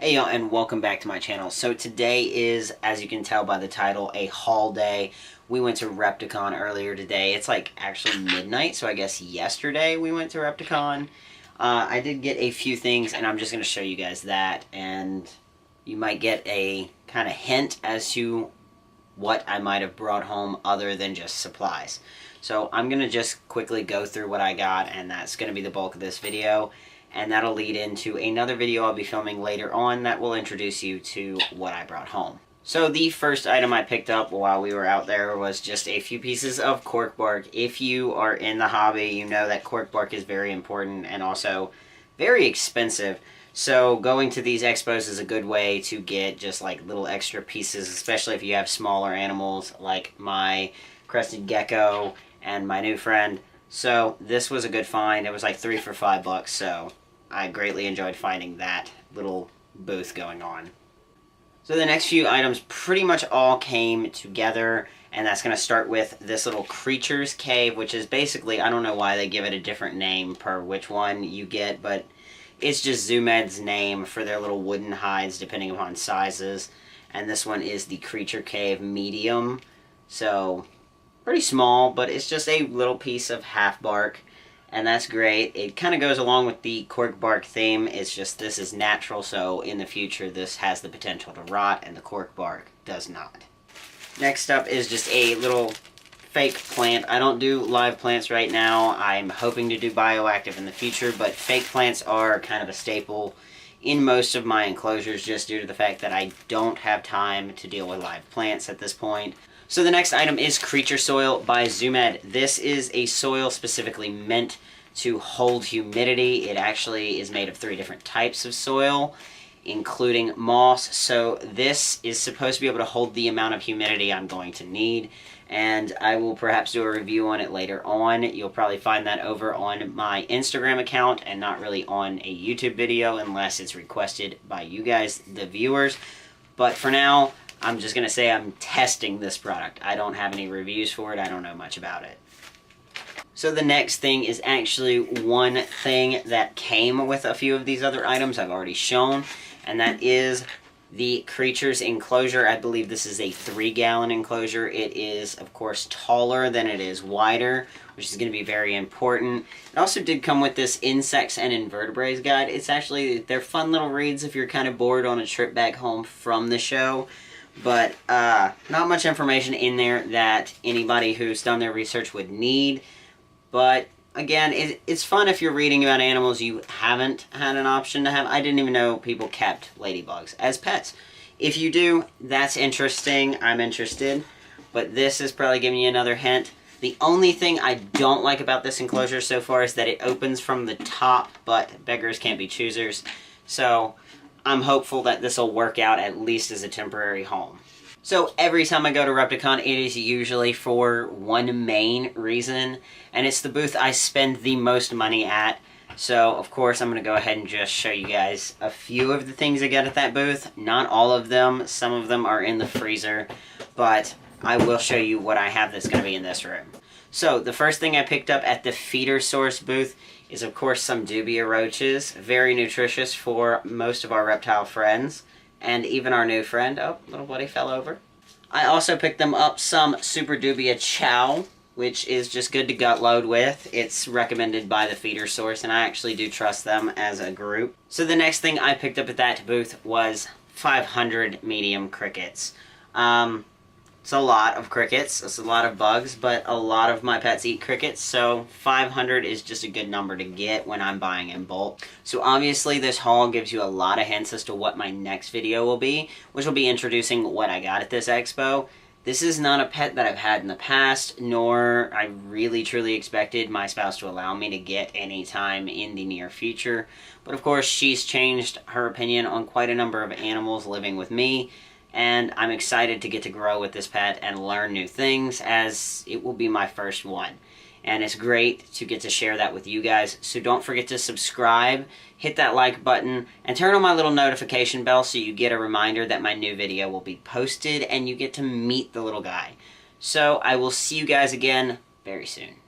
Hey y'all, and welcome back to my channel. So today is, as you can tell by the title, a haul day. We went to Repticon earlier today. It's like actually midnight, so I guess yesterday we went to Repticon. I did get a few things, and I'm just going to show you guys that, and you might get a kind of hint as to what I might have brought home other than just supplies. So I'm going to just quickly go through what I got, and that's going to be the bulk of this video. And that'll lead into another video I'll be filming later on that will introduce you to what I brought home. So the first item I picked up while we were out there was just a few pieces of cork bark. If you are in the hobby, you know that cork bark is very important and also very expensive. So going to these expos is a good way to get just like little extra pieces, especially if you have smaller animals like my crested gecko and my new friend. So this was a good find. It was like 3 for $5, so I greatly enjoyed finding that little booth going on. So the next few items pretty much all came together, and that's going to start with this little Creatures Cave, which is basically, I don't know why they give it a different name per which one you get, but it's just Zoo Med's name for their little wooden hides depending upon sizes. And this one is the Creature Cave Medium, so pretty small, but it's just a little piece of half bark. And that's great. It kind of goes along with the cork bark theme. It's just this is natural, so in the future this has the potential to rot, and the cork bark does not. Next up is just a little fake plant. I don't do live plants right now. I'm hoping to do bioactive in the future, but fake plants are kind of a staple in most of my enclosures just due to the fact that I don't have time to deal with live plants at this point. So the next item is Creature Soil by Zoo Med. This is a soil specifically meant to hold humidity. It actually is made of 3 different types of soil, including moss. So this is supposed to be able to hold the amount of humidity I'm going to need, and I will perhaps do a review on it later on. You'll probably find that over on my Instagram account and not really on a YouTube video unless it's requested by you guys, the viewers. But for now, I'm just going to say I'm testing this product. I don't have any reviews for it. I don't know much about it. So the next thing is actually one thing that came with a few of these other items I've already shown, and that is the Creatures Enclosure. I believe this is a 3-gallon enclosure. It is, of course, taller than it is wider, which is going to be very important. It also did come with this Insects and Invertebrates guide. It's actually, they're fun little reads if you're kind of bored on a trip back home from the show. But not much information in there that anybody who's done their research would need. But again, it's fun if you're reading about animals you haven't had an option to have. I didn't even know people kept ladybugs as pets. If you do, that's interesting. I'm interested. But this is probably giving you another hint. The only thing I don't like about this enclosure so far is that it opens from the top, but beggars can't be choosers. So I'm hopeful that this will work out at least as a temporary home. So every time I go to Repticon, it is usually for one main reason, and it's the booth I spend the most money at. So of course I'm going to go ahead and just show you guys a few of the things I got at that booth. Not all of them. Some of them are in the freezer, but I will show you what I have that's going to be in this room. So the first thing I picked up at the Feeder Source booth is of course some dubia roaches. Very nutritious for most of our reptile friends, and even our new friend. Oh, little buddy fell over. I also picked them up some Super Dubia Chow, which is just good to gut load with. It's recommended by the Feeder Source, and I actually do trust them as a group. So the next thing I picked up at that booth was 500 medium crickets. It's a lot of crickets, it's a lot of bugs, but a lot of my pets eat crickets, so 500 is just a good number to get when I'm buying in bulk. So obviously this haul gives you a lot of hints as to what my next video will be, which will be introducing what I got at this expo. This is not a pet that I've had in the past, nor I really truly expected my spouse to allow me to get anytime in the near future. But of course she's changed her opinion on quite a number of animals living with me, and I'm excited to get to grow with this pet and learn new things, as it will be my first one. And it's great to get to share that with you guys. So don't forget to subscribe, hit that like button, and turn on my little notification bell so you get a reminder that my new video will be posted and you get to meet the little guy. So I will see you guys again very soon.